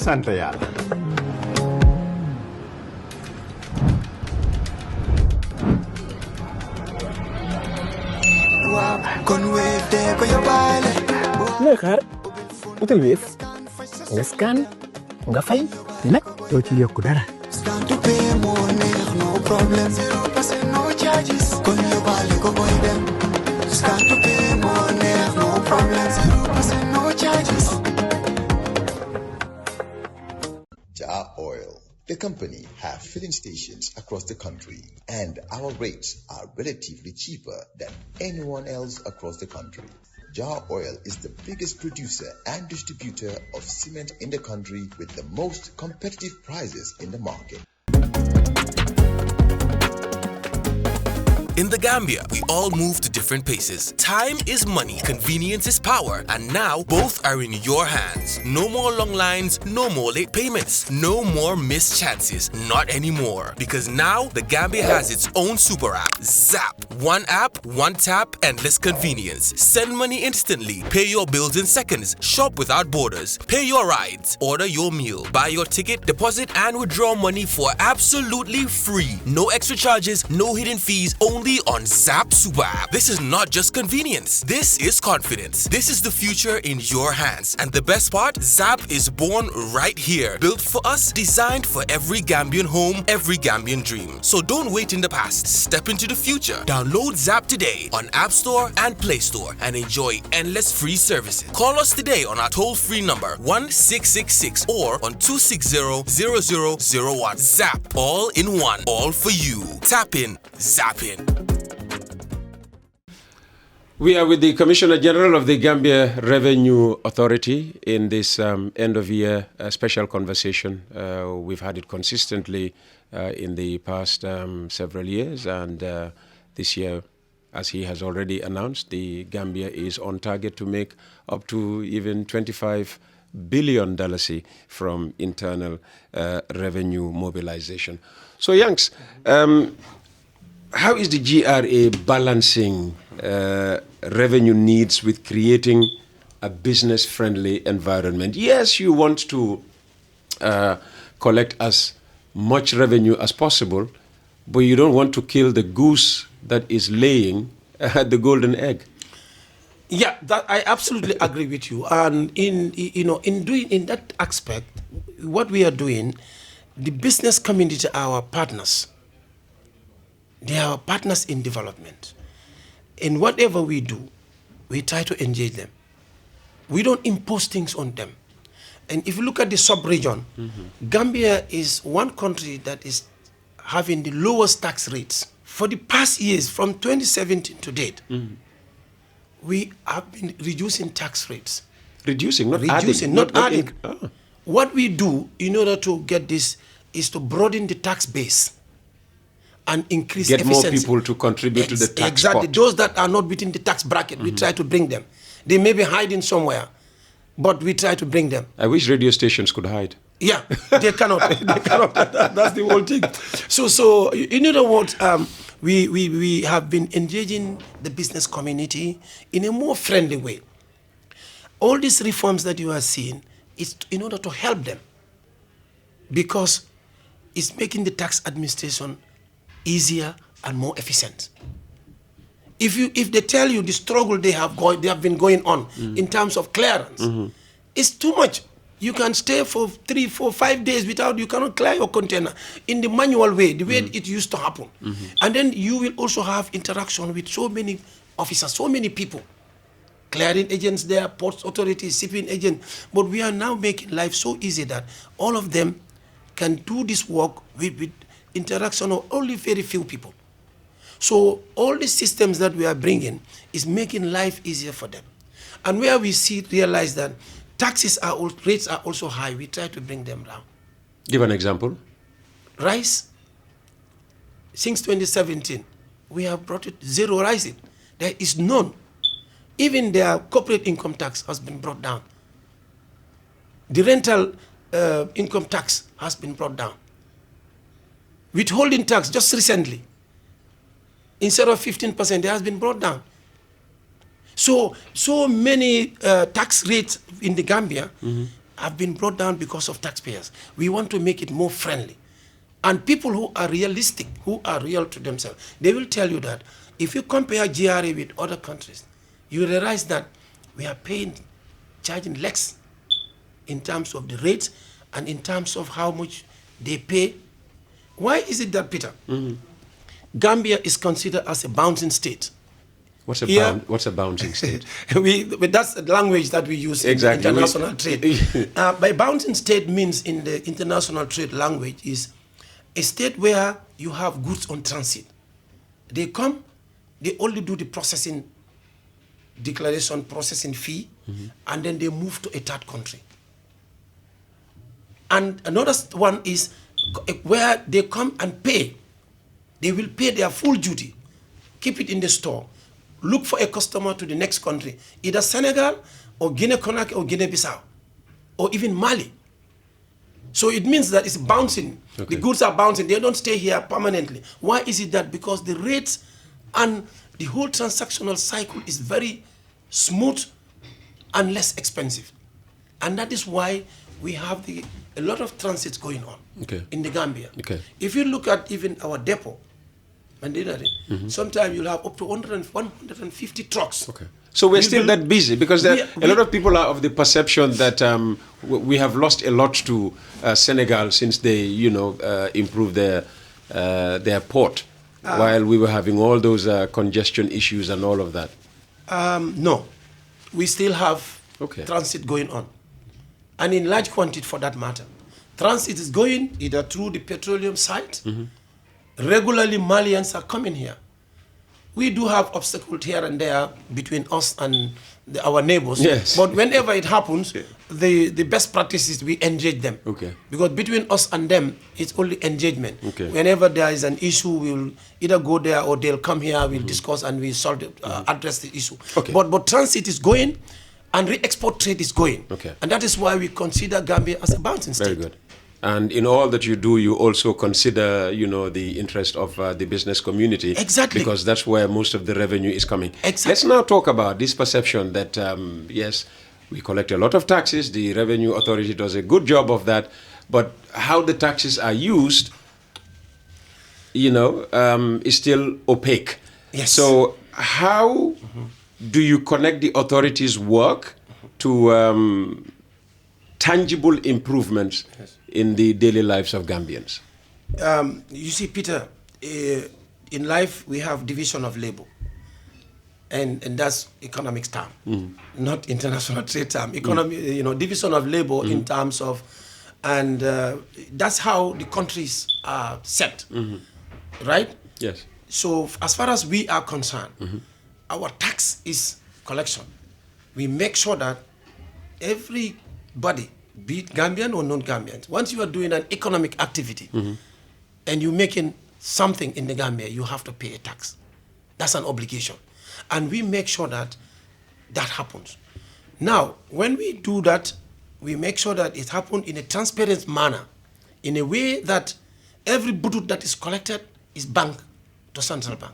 sant yàlla. looy xaar utal Wave nga scan nga fay te nag doo ci yokku dara. Jah Oil, the company, have filling stations across the country, and our rates are relatively cheaper than anyone else across the country. Jah Oil is the biggest producer and distributor of cement in the country with the most competitive prices in the market. In the Gambia, we all move to different paces. Time is money, convenience is power, and now both are in your hands. No more long lines, no more late payments, no more missed chances. Not anymore. Because now the Gambia has its own super app, Zap. One app, one tap, endless convenience. Send money instantly, pay your bills in seconds, shop without borders, pay your rides, order your meal, buy your ticket, deposit and withdraw money for absolutely free. No extra charges, no hidden fees, only on Zap Super App. This is not just convenience. This is confidence. This is the future in your hands. And the best part, Zap is born right here. Built for us, designed for every Gambian home, every Gambian dream. So don't wait in the past. Step into the future. Download Zap today on App Store and Play Store and enjoy endless free services. Call us today on our toll-free number 1666 or on 260-0001. Zap. All in one. All for you. Tap in. Zap in. We are with the Commissioner General of the Gambia Revenue Authority in this end-of-year special conversation. We've had it consistently in the past several years, and this year, as he has already announced, the Gambia is on target to make up to even $25 billion from internal revenue mobilization. So, Yanks, how is the GRA balancing revenue needs with creating a business-friendly environment? Yes, you want to collect as much revenue as possible, but you don't want to kill the goose that is laying the golden egg. Yeah, that I absolutely agree with you. And in that aspect, what we are doing, the business community are our partners. They are our partners in development. In whatever we do, we try to engage them. We don't impose things on them. And if you look at the sub-region, Gambia is one country that is having the lowest tax rates. For the past years, from 2017 to date, we have been reducing tax rates. Reducing, not reducing, adding. not adding. What we do in order to get this is to broaden the tax base and increase efficiency. Get more people to contribute to the tax Exactly. pot. Those that are not within the tax bracket, we try to bring them. They may be hiding somewhere, but we try to bring them. I wish radio stations could hide. Yeah, they cannot. They cannot. That's the whole thing. So in other words, we have been engaging the business community in a more friendly way. All these reforms that you are seeing is in order to help them, because it's making the tax administration easier and more efficient. If they tell you the struggle they have been going on in terms of clearance, it's too much. You can stay for 3, 4, 5 days you cannot clear your container in the manual way, the way it used to happen. And then you will also have interaction with so many officers, so many people. Clearing agents there, ports authorities, shipping agents. But we are now making life so easy that all of them can do this work with interaction of only very few people. So all the systems that we are bringing is making life easier for them. And where we realize that rates are also high, we try to bring them down. Give an example. Rice, since 2017, we have brought it zero rising. There is none. Even their corporate income tax has been brought down. The rental income tax has been brought down. Withholding tax just recently, instead of 15%, it has been brought down. So many tax rates in the Gambia have been brought down because of taxpayers. We want to make it more friendly. And people who are realistic, who are real to themselves, they will tell you that if you compare GRA with other countries, you realize that we are charging less in terms of the rates and in terms of how much they pay. Why is it that, Peter? Gambia is considered as a bouncing state. What's a bouncing state? But that's the language that we use in international trade. By bouncing state means in the international trade language is a state where you have goods on transit. They come, they only do the processing, declaration, processing fee, and then they move to a third country. And another one is where they come and pay. They will pay their full duty, keep it in the store, look for a customer to the next country, either Senegal or Guinea-Conakry or Guinea-Bissau, or even Mali. So it means that it's bouncing. Okay. The goods are bouncing. They don't stay here permanently. Why is it that? Because the rates and the whole transactional cycle is very smooth and less expensive. And that is why we have a lot of transits going on in the Gambia. Okay. If you look at even our depot, sometimes you'll have up to 150 trucks. Okay. So we're still that busy because a lot of people are of the perception that we have lost a lot to Senegal since they, improved their port, while we were having all those congestion issues and all of that. No, we still have transit going on, and in large quantity for that matter. Transit is going either through the petroleum site. Regularly, Malians are coming here. We do have obstacles here and there between us and our neighbors. Yes. But whenever it happens, the best practice is we engage them. Okay. Because between us and them, it's only engagement. Okay. Whenever there is an issue, we'll either go there or they'll come here, we'll discuss and we'll solve it, address the issue. Okay. But transit is going and re-export trade is going. Okay. And that is why we consider Gambia as a bouncing state. Very good. And in all that you do, you also consider, the interest of the business community. Exactly. Because that's where most of the revenue is coming. Exactly. Let's now talk about this perception that, yes, we collect a lot of taxes. The Revenue Authority does a good job of that. But how the taxes are used, is still opaque. Yes. So how do you connect the authorities' work to tangible improvements in the daily lives of Gambians? You see, Peter, in life we have division of labor, and that's economics term, not international trade term. Economy, division of labor in terms of, and that's how the countries are set, right? Yes. So as far as we are concerned, our tax is collection. We make sure that everybody, be it Gambian or non-Gambian, once you are doing an economic activity and you're making something in the Gambia, you have to pay a tax. That's an obligation. And we make sure that that happens. Now, when we do that, we make sure that it happens in a transparent manner, in a way that every budget that is collected is banked to central bank.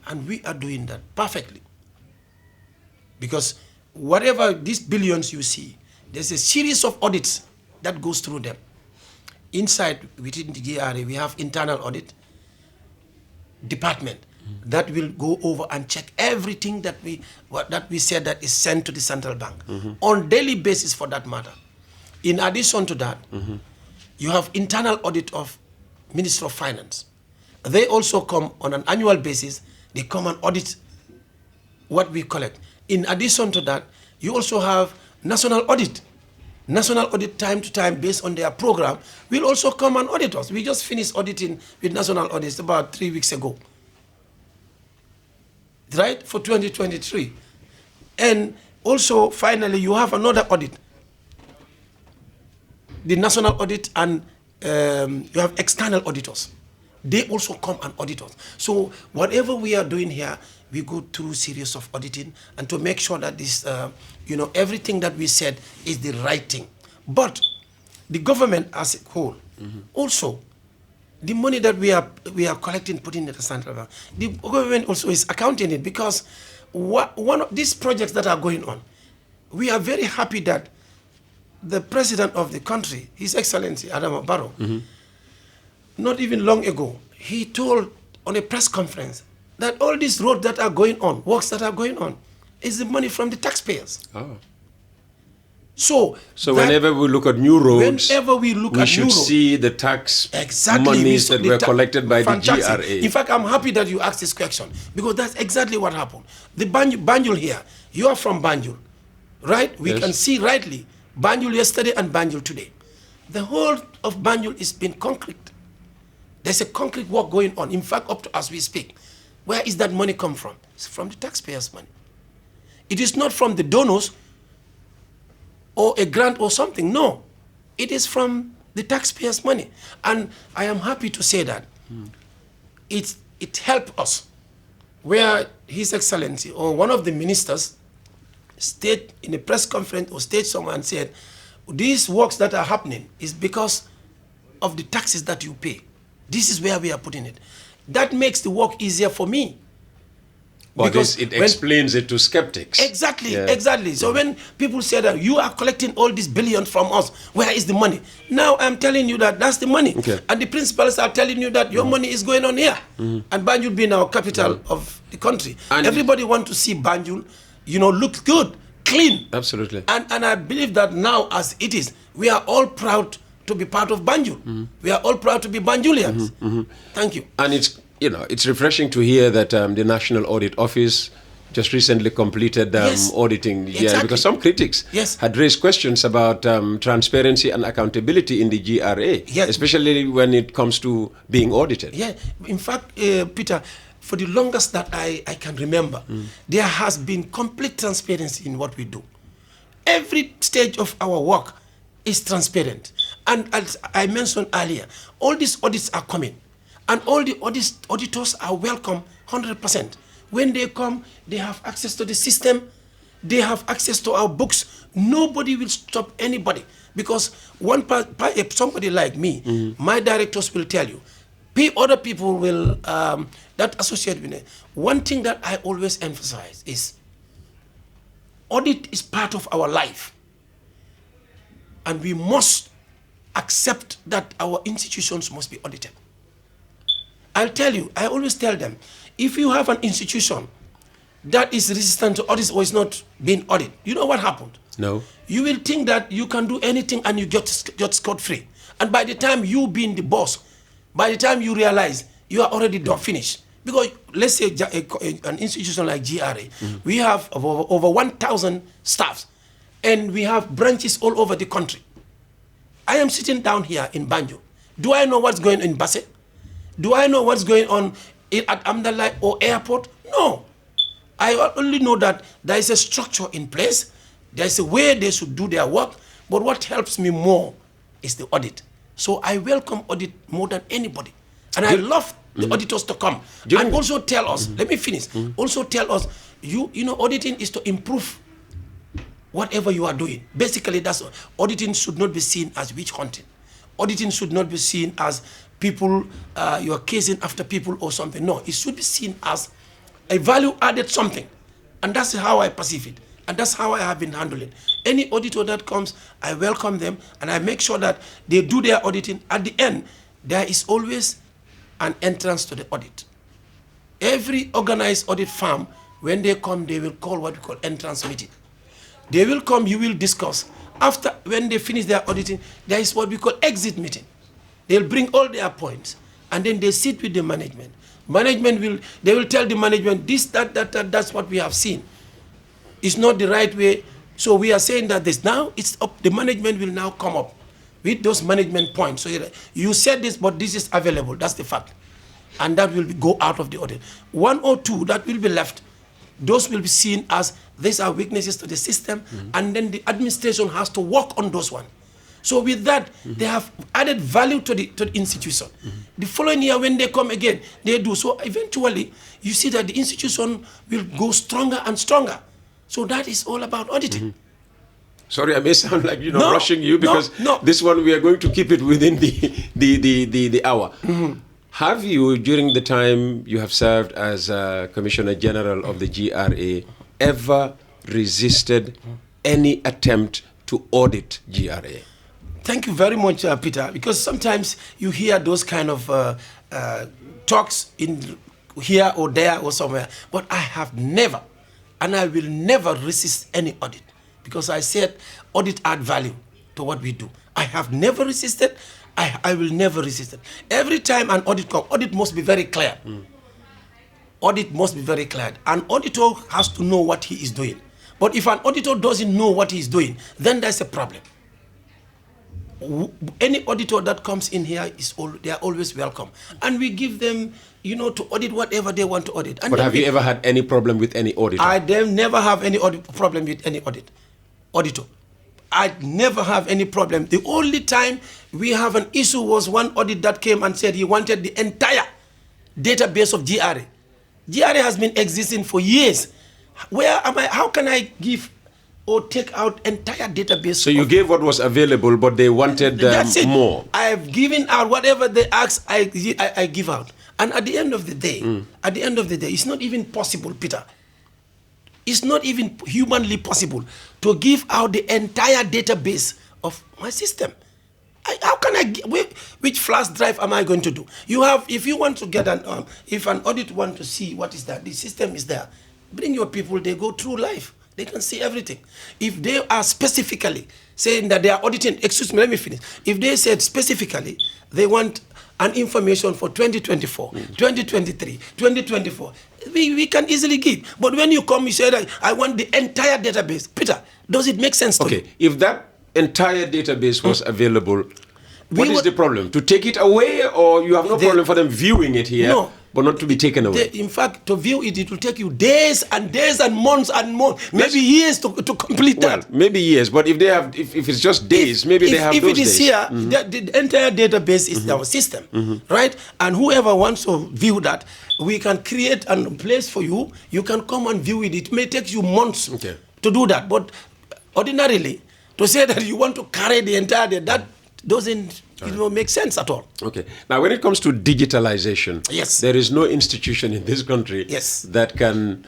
And we are doing that perfectly. Because whatever these billions you see, there's a series of audits that goes through them. Inside, within the GRA, we have internal audit department that will go over and check everything that we said that is sent to the central bank on daily basis, for that matter. In addition to that, you have internal audit of Ministry of Finance. They also come on an annual basis. They come and audit what we collect. In addition to that, you also have national audit. National audit time to time based on their program will also come and audit us. We just finished auditing with national audits about 3 weeks ago, right, for 2023. And also, finally, you have another audit, the national audit, and you have external auditors. They also come and audit us. So whatever we are doing here, we go through series of auditing and to make sure that this, everything that we said is the right thing. But the government as a whole, also, the money that we are collecting, putting in the central bank, the government also is accounting it, because one of these projects that are going on, we are very happy that the president of the country, His Excellency Adama Barrow, not even long ago, he told on a press conference that all these roads that are going on, works that are going on, is the money from the taxpayers. Oh. So whenever we look at new roads, we should see the tax monies that were collected by the GRA. In fact, I'm happy that you asked this question, because that's exactly what happened. The Banjul here, you are from Banjul, right? We can see rightly Banjul yesterday and Banjul today. The whole of Banjul is being concrete. There's a concrete work going on. In fact, up to as we speak. Where is that money come from? It's from the taxpayers' money. It is not from the donors or a grant or something. No, it is from the taxpayers' money. And I am happy to say that it helped us, where His Excellency or one of the ministers stayed in a press conference or stayed somewhere and said, these works that are happening is because of the taxes that you pay. This is where we are putting it. That makes the work easier for me. Well, it explains it to skeptics. Exactly, exactly. So when people say that you are collecting all these billions from us, where is the money? Now I'm telling you that that's the money. Okay. And the principals are telling you that your money is going on here. And Banjul being our capital of the country. And everybody wants to see Banjul, look good, clean. Absolutely. And I believe that now, as it is, we are all proud to be part of Banjul. We are all proud to be Banjulians. Thank you. And it's refreshing to hear that the National Audit Office just recently completed auditing. Yeah, because some critics had raised questions about transparency and accountability in the GRA, especially when it comes to being audited. Yeah, in fact, Peter, for the longest that I can remember, there has been complete transparency in what we do. Every stage of our work is transparent. And as I mentioned earlier, all these audits are coming. And all the auditors are welcome 100%. When they come, they have access to the system. They have access to our books. Nobody will stop anybody. Because somebody like me, my directors will tell you, other people will, that associate with it. One thing that I always emphasize is, audit is part of our life. And we must accept that our institutions must be audited. I'll tell you, I always tell them, if you have an institution that is resistant to audits or is not being audited, you know what happened? No. You will think that you can do anything and you get scot-free. And by the time you being the boss, by the time you realize, you are already done, finished. Because let's say an institution like GRA, we have over 1,000 staffs, and we have branches all over the country. I am sitting down here in Banjul. Do I know what's going on in Basse? Do I know what's going on at Amdalai or airport? No. I only know that there is a structure in place. There is a way they should do their work. But what helps me more is the audit. So I welcome audit more than anybody. And I love the auditors to come. And also tell us, let me finish. Also tell us, auditing is to improve whatever you are doing. Basically, that's all. Auditing should not be seen as witch hunting. Auditing should not be seen as people, you are casing after people or something. No, it should be seen as a value-added something. And that's how I perceive it. And that's how I have been handling. Any auditor that comes, I welcome them, and I make sure that they do their auditing. At the end, there is always an entrance to the audit. Every organized audit firm, when they come, they will call what we call entrance meeting. They will come, you will discuss. After, when they finish their auditing, there is what we call exit meeting. They'll bring all their points, and then they sit with the management. They will tell the management, that's what we have seen. It's not the right way. So we are saying that this now, it's up, the management will now come up with those management points. So you said this, but this is available, that's the fact. And that will go out of the audit. 1 or 2 that will be left, those will be seen as these are weaknesses to the system, and then the administration has to work on those ones. So with that, they have added value to the institution. The following year, when they come again, they do. So eventually, you see that the institution will go stronger and stronger. So that is all about auditing. Sorry, I may sound like rushing you, because this one we are going to keep it within the hour. Have you, during the time you have served as Commissioner General of the GRA, ever resisted any attempt to audit GRA? Thank you very much, Peter, because sometimes you hear those kind of talks in here or there or somewhere, but I have never, and I will never resist any audit, because I said audit add value to what we do. I have never resisted, I will never resist it. Every time an audit comes, audit must be very clear. Audit must be very clear. An auditor has to know what he is doing. But if an auditor doesn't know what he is doing, then there's a problem. Any auditor that comes in here, they are always welcome. And we give them, to audit whatever they want to audit. And but have you ever had any problem with any auditor? I never have any problem with any auditor. I never have any problem. The only time we have an issue was one audit that came and said he wanted the entire database of GRA. GRA has been existing for years. Where am I? How can I give or take out entire database? So you gave what was available, but they wanted more. I have given out whatever they ask. I give out. And at the end of the day, it's not even possible, Peter. It's not even humanly possible to give out the entire database of my system. How can I? Which flash drive am I going to do? If you want to get if an audit want to see what is that, the system is there. Bring your people. They go through life. They can see everything. If they are specifically saying that they are auditing, excuse me, let me finish. If they said specifically they want an information for 2024, 2023, 2024, we can easily give. But when you come, you say that I want the entire database. Peter, does it make sense to you? Okay, if that entire database was available, what is the problem? To take it away, or you have no problem for them viewing it here? No. But not to be taken away. In fact, to view it, it will take you days and days and months, maybe years to complete that. Maybe years, but if they have, if it's just days, maybe they have those days. If it is here, the entire database is our system, right? And whoever wants to view that, we can create a place for you. You can come and view it. It may take you months to do that, but ordinarily, to say that you want to carry the entire day, that doesn't make sense at all. Okay. Now, when it comes to digitalization, there is no institution in this country that can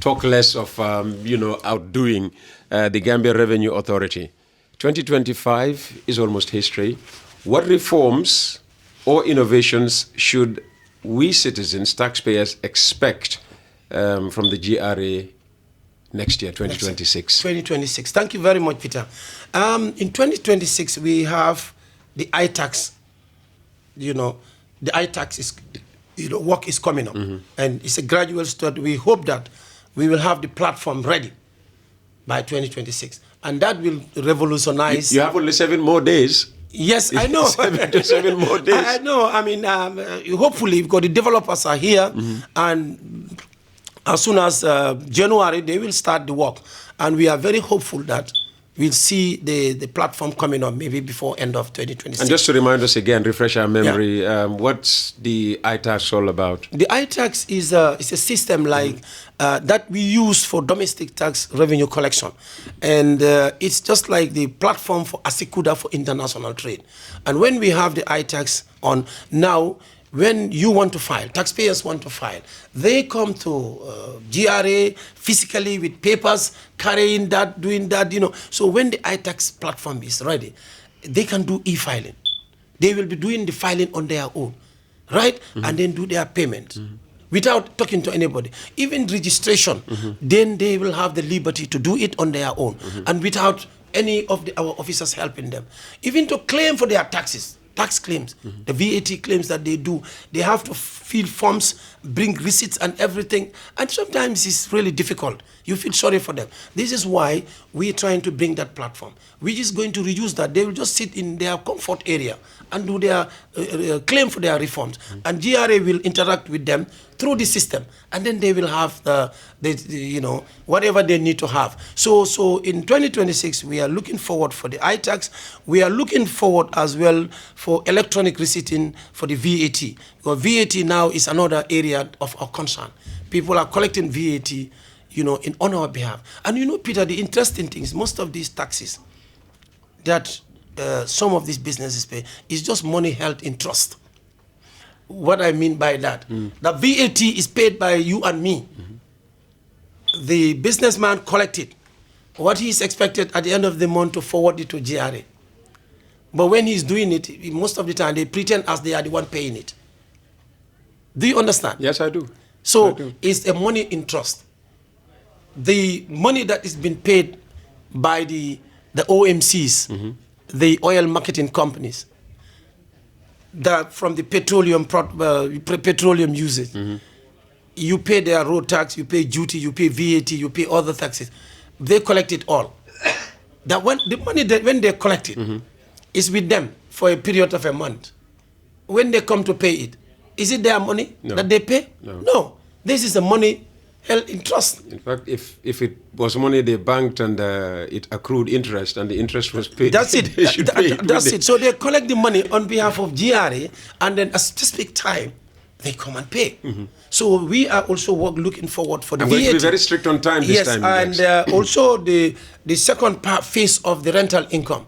talk less of, outdoing the Gambia Revenue Authority. 2025 is almost history. What reforms or innovations should we citizens, taxpayers, expect from the GRA next year, 2026? 2026. Thank you very much, Peter. In 2026, we have the iTax. The iTax is, work is coming up. And it's a gradual start. We hope that we will have the platform ready by 2026 . And that will revolutionize. You have only 7 more days. Yes, I know. 7 more days. I know. I mean, hopefully, because the developers are here, and as soon as January, they will start the work. And we are very hopeful that we'll see the platform coming up maybe before end of 2026. And just to remind us again, refresh our memory, what's the iTax all about? The iTax is a system like that we use for domestic tax revenue collection. And it's just like the platform for Asikuda for international trade. And when we have the iTax on now, when you want to file, taxpayers want to file, they come to GRA physically with papers, carrying that, doing that, So when the iTax platform is ready, they can do e-filing. They will be doing the filing on their own, right? And then do their payment without talking to anybody. Even registration, then they will have the liberty to do it on their own and without any of our officers helping them. Even to claim for their taxes. Tax claims, the VAT claims that they do, they have to fill forms, bring receipts and everything. And sometimes it's really difficult. You feel sorry for them. This is why we're trying to bring that platform. We're just going to reduce that. They will just sit in their comfort area and do their claim for their reforms. And GRA will interact with them through the system. And then they will have whatever they need to have. So in 2026, we are looking forward for the iTax. We are looking forward as well for electronic receipting for the VAT. Because VAT now is another area of our concern. People are collecting VAT, on our behalf. And Peter, the interesting thing is most of these taxes that some of these businesses pay is just money held in trust. What I mean by that, the VAT is paid by you and me. The businessman collected. what he is expected at the end of the month to forward it to GRA. But when he's doing it, most of the time they pretend as they are the one paying it. Do you understand? Yes, I do. So I do. it's a money in trust. The money that is being paid by the OMCs, the oil marketing companies, from the petroleum usage, you pay their road tax, you pay duty, you pay VAT, you pay other taxes. They collect it all. That when the money when they collect it, is with them for a period of a month. When they come to pay it, is it their money that they pay? No. This is the money held in trust. In fact, if it was money they banked and it accrued interest and the interest was paid, that's it. They should pay it. That's it. So they collect the money on behalf of GRA, and then at a specific time, they come and pay. So we are also looking forward for the I'm VAT. going to be very strict on time this time. Yes, and also the second phase of the rental income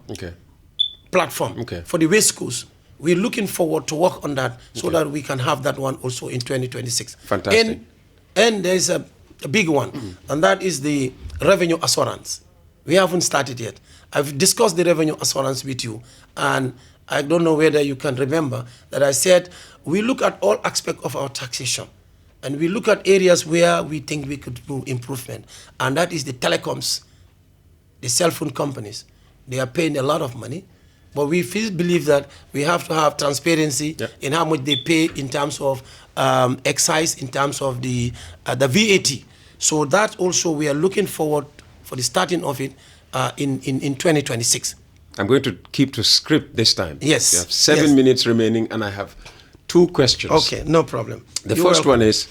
platform for the waste schools. We're looking forward to work on that so that we can have that one also in 2026. Fantastic. And there's a big one, and that is the revenue assurance. We haven't started yet. I've discussed the revenue assurance with you, and I don't know whether you can remember that I said we look at all aspects of our taxation, and we look at areas where we think we could do improvement, and that is the telecoms, the cell phone companies. They are paying a lot of money, but we believe that we have to have transparency in how much they pay in terms of excise, in terms of the VAT. So that also we are looking forward for the starting of it in 2026. I'm going to keep to script this time. Yes. You have 7 minutes remaining, and I have 2 questions. Okay, no problem. The first one is,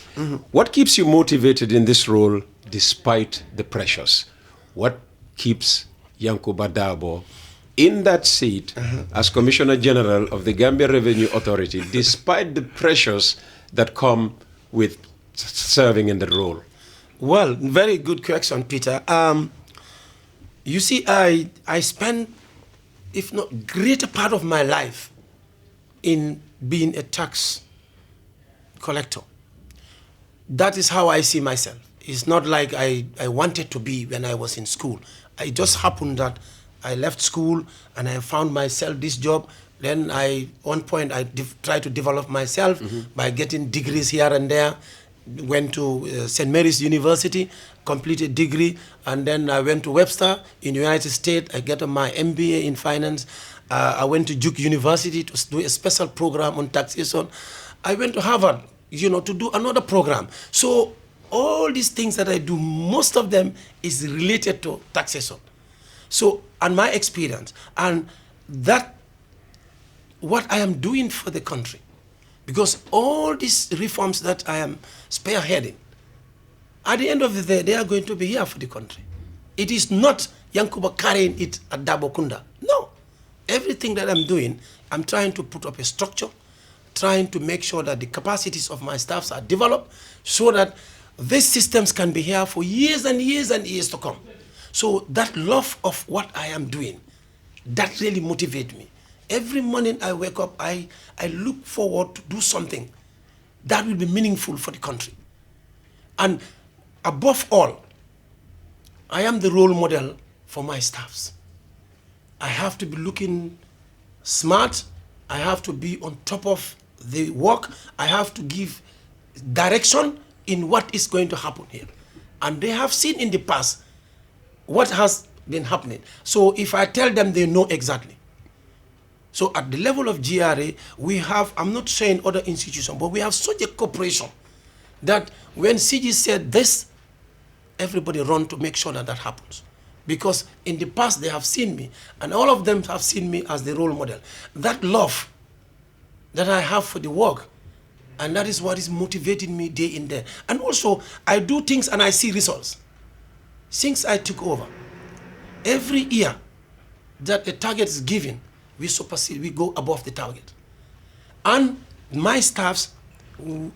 what keeps you motivated in this role despite the pressures? What keeps Yankuba Darboe in that seat as Commissioner General of the Gambia Revenue Authority, despite the pressures that come with serving in the role? Well, very good question, Peter. You see, I spent, if not greater part of my life in being a tax collector. That is how I see myself. It's not like I wanted to be when I was in school. It just happened that I left school and I found myself this job. Then one point I tried to develop myself by getting degrees here and there. Went to St. Mary's University, completed degree, and then I went to Webster in the United States. I got my MBA in finance. I went to Duke University to do a special program on taxation. I went to Harvard, to do another program. So all these things that I do, most of them is related to taxation. So, and my experience, and that what I am doing for the country, because all these reforms that I am spearheading, at the end of the day, they are going to be here for the country. It is not Yankuba carrying it at Darboe Kunda. No. Everything that I'm doing, I'm trying to put up a structure, trying to make sure that the capacities of my staffs are developed so that these systems can be here for years and years and years to come. So that love of what I am doing, that really motivates me. Every morning I wake up, I look forward to do something that will be meaningful for the country. And above all, I am the role model for my staffs. I have to be looking smart. I have to be on top of the work. I have to give direction in what is going to happen here. And they have seen in the past what has been happening. So if I tell them, they know exactly. So at the level of GRA, we have, I'm not saying other institutions, but we have such a cooperation that when CG said this, everybody run to make sure that that happens. Because in the past, they have seen me, and all of them have seen me as the role model. That love that I have for the work, and that is what is motivating me day in, day. And also, I do things and I see results. Since I took over, every year that a target is given, we supersede, we go above the target. And my staffs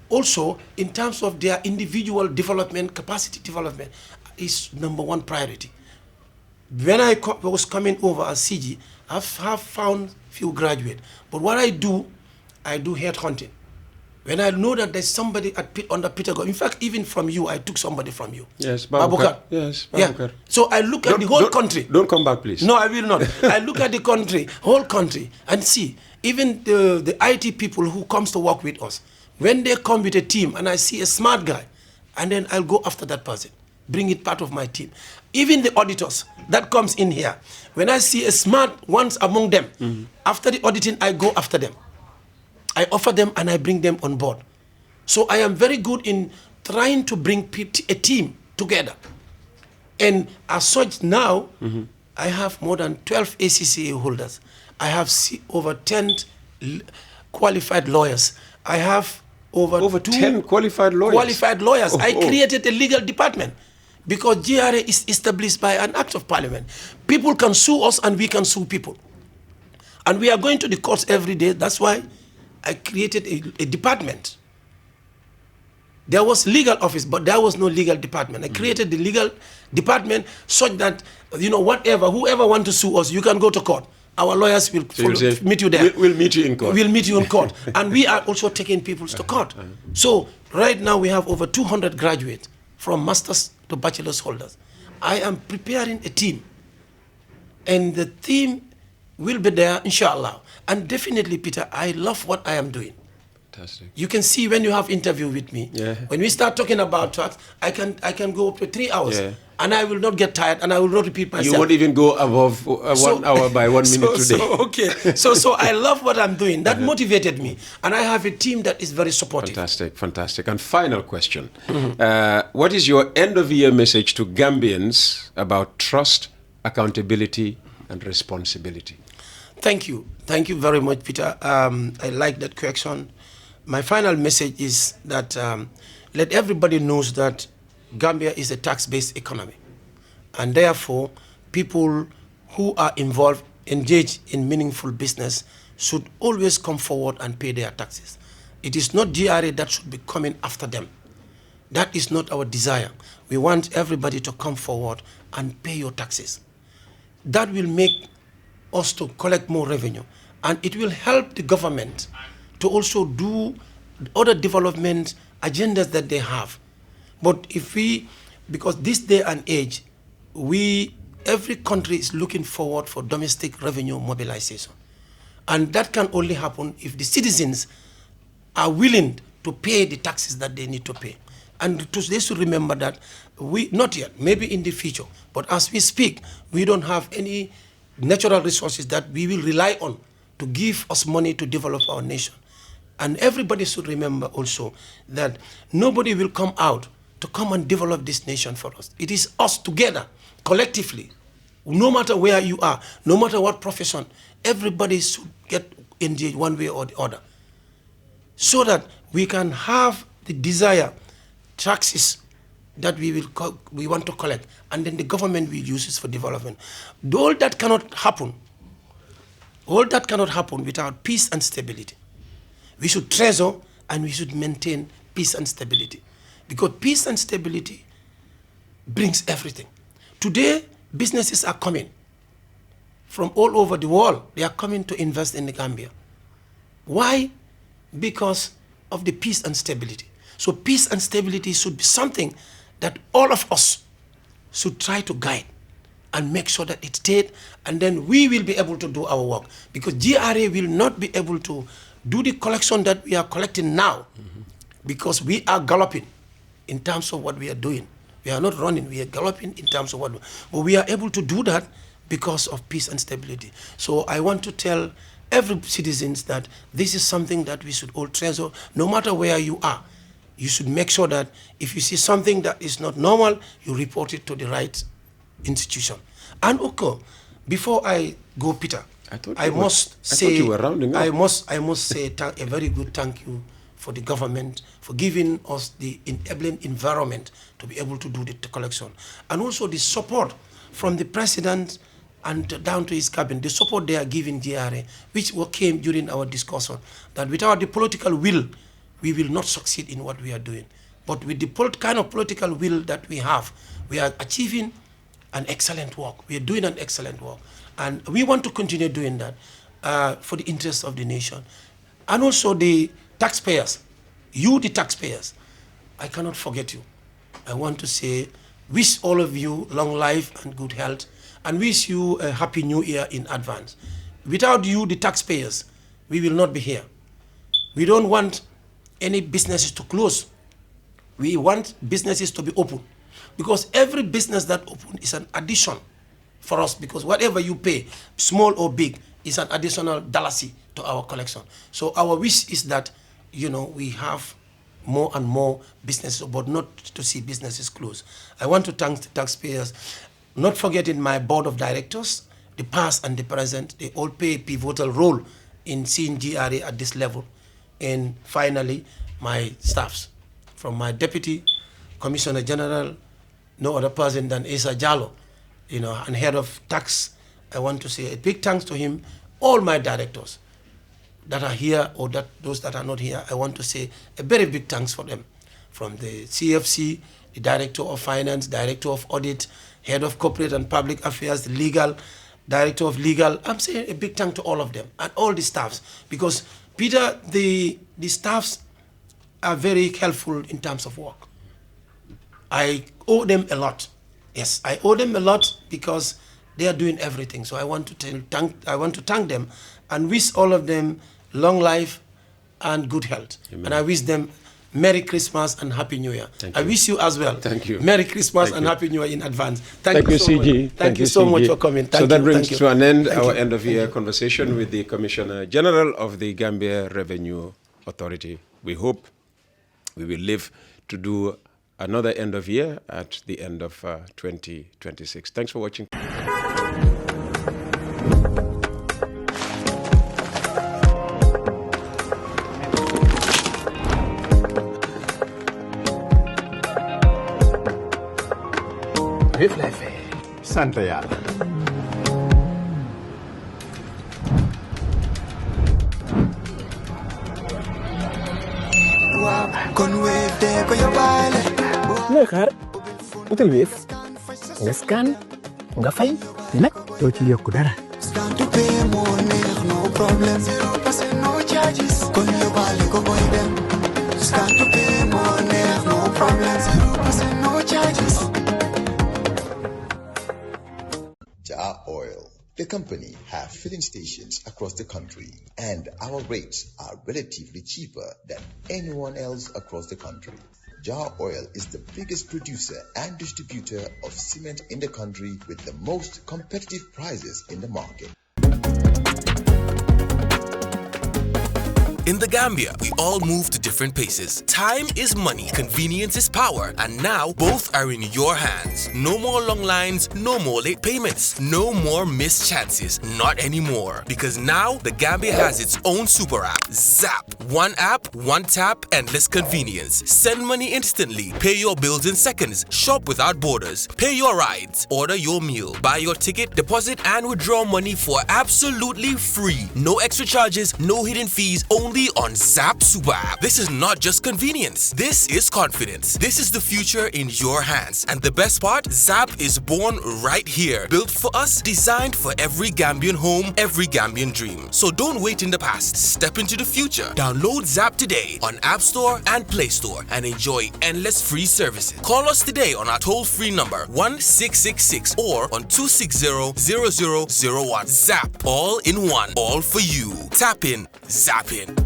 also, in terms of their individual development, capacity development, is #1 priority. When I was coming over as CG, I have found few graduates. But what I do head hunting. When I know that there's somebody under Peter God, in fact, even from you, I took somebody from you. Yes, Babukar. Yes, Babukar. Yeah. So I look at the whole country. Don't come back, please. No, I will not. I look at the country, whole country, and see, even the IT people who comes to work with us, when they come with a team and I see a smart guy, and then I'll go after that person, bring it part of my team. Even the auditors that comes in here, when I see a smart ones among them, after the auditing, I go after them. I offer them and I bring them on board. So I am very good in trying to bring a team together. And as such now, I have more than 12 ACCA holders. I have over 10 qualified lawyers. I have over 10 qualified lawyers. Oh. I created a legal department because GRA is established by an act of parliament. People can sue us and we can sue people. And we are going to the courts every day. That's why I created a department. There was legal office, but there was no legal department. I created the legal department such that, whoever want to sue us, you can go to court. Our lawyers will meet you there. We'll meet you in court. We'll meet you in court. And we are also taking people to court. So right now we have over 200 graduates from master's to bachelor's holders. I am preparing a team. And the team will be there, inshallah. And definitely, Peter, I love what I am doing. Fantastic. You can see when you have interview with me, when we start talking about tax, I can go up to 3 hours. And I will not get tired, and I will not repeat myself. You won't even go above 1 hour by 1 minute today. So I love what I'm doing. That motivated me. And I have a team that is very supportive. Fantastic. And final question. What is your end-of-year message to Gambians about trust, accountability, and responsibility? Thank you. Thank you very much, Peter. I like that question. My final message is that let everybody knows that Gambia is a tax-based economy. And therefore, people who are engaged in meaningful business should always come forward and pay their taxes. It is not GRA that should be coming after them. That is not our desire. We want everybody to come forward and pay your taxes. That will make us to collect more revenue. And it will help the government to also do other development agendas that they have. But because this day and age, every country is looking forward for domestic revenue mobilization. And that can only happen if the citizens are willing to pay the taxes that they need to pay. And they should remember that not yet, maybe in the future, but as we speak, we don't have any natural resources that we will rely on to give us money to develop our nation. And everybody should remember also that nobody will come out to come and develop this nation for us. It is us together, collectively, no matter where you are, no matter what profession, everybody should get engaged one way or the other, so that we can have the desired taxes that we want to collect, and then the government will use it for development. All that cannot happen without peace and stability. We should treasure and we should maintain peace and stability, because peace and stability brings everything. Today, businesses are coming from all over the world. They are coming to invest in the Gambia. Why? Because of the peace and stability. So peace and stability should be something that all of us should try to guide and make sure that it stays, and then we will be able to do our work. Because GRA will not be able to do the collection that we are collecting now, because we are galloping in terms of what we are doing. We are not running, we are galloping in terms of what, but we are able to do that because of peace and stability. So I want to tell every citizen that this is something that we should all treasure, no matter where you are. You should make sure that if you see something that is not normal, you report it to the right institution. And okay, before I go, Peter, I must say a very good thank you for the government for giving us the enabling environment to be able to do the collection, and also the support from the president and down to his cabinet, the support they are giving GRA, which came during our discussion, that without the political will, we will not succeed in what we are doing. But with the kind of political will that we have, we are achieving an excellent work. We are doing an excellent work. And we want to continue doing that for the interest of the nation. And also the taxpayers. you, the taxpayers, I cannot forget you. I want to say, wish all of you long life and good health, and wish you a happy new year in advance. Without you, the taxpayers, we will not be here. We don't want any businesses to close. We want businesses to be open, because every business that open is an addition for us, because whatever you pay, small or big, is an additional $1 to our collection. So our wish is that, you know, we have more and more businesses, but not to see businesses close. I want to thank the taxpayers, not forgetting my board of directors, the past and the present. They all play a pivotal role in seeing GRA at this level. And finally, my staffs, from my Deputy Commissioner General, no other person than Asa Jallo, you know, and head of tax. I want to say a big thanks to him. All my directors that are here, or that those that are not here, I want to say a very big thanks for them. From the CFC, the Director of Finance, Director of Audit, Head of Corporate and Public Affairs, the Legal, Director of Legal. I'm saying a big thank to all of them and all the staffs, because Peter, the staffs are very helpful in terms of work. I owe them a lot. Yes, I owe them a lot because they are doing everything. So I want to thank them and wish all of them long life and good health. Amen. And I wish them Merry Christmas and Happy New Year. Thank I you. wish you as well. Thank you. Merry Christmas Thank and you. Happy New Year in advance. Thank you, so CG. much. Thank you so CG. much for coming. So that brings Thank to an end Thank our you. end of year conversation with the Commissioner General of the Gambia Revenue Authority. We hope we will live to do another end of year at the end of 2026. Thanks for watching. yëf lay fay. sant yàlla. looy xaar utal Wave nga scan nga fay te nag doo ci yokk dara. Jah Oil, the company, have filling stations across the country, and our rates are relatively cheaper than anyone else across the country. Jah Oil is the biggest producer and distributor of cement in the country with the most competitive prices in the market. In the Gambia, we all move to different paces. Time is money, convenience is power, and now both are in your hands. No more long lines, no more late payments, no more missed chances, not anymore. Because now the Gambia has its own super app, Zap. One app, one tap, endless convenience. Send money instantly, pay your bills in seconds, shop without borders, pay your rides, order your meal, buy your ticket, deposit and withdraw money for absolutely free. No extra charges, no hidden fees, only on Zap Super App. This is not just convenience. This is confidence. This is the future in your hands. And the best part, Zap is born right here. Built for us, designed for every Gambian home, every Gambian dream. So don't wait in the past. Step into the future. Download Zap today on App Store and Play Store and enjoy endless free services. Call us today on our toll-free number 1666 or on 260-0001. Zap. All in one. All for you. Tap in. Zap in.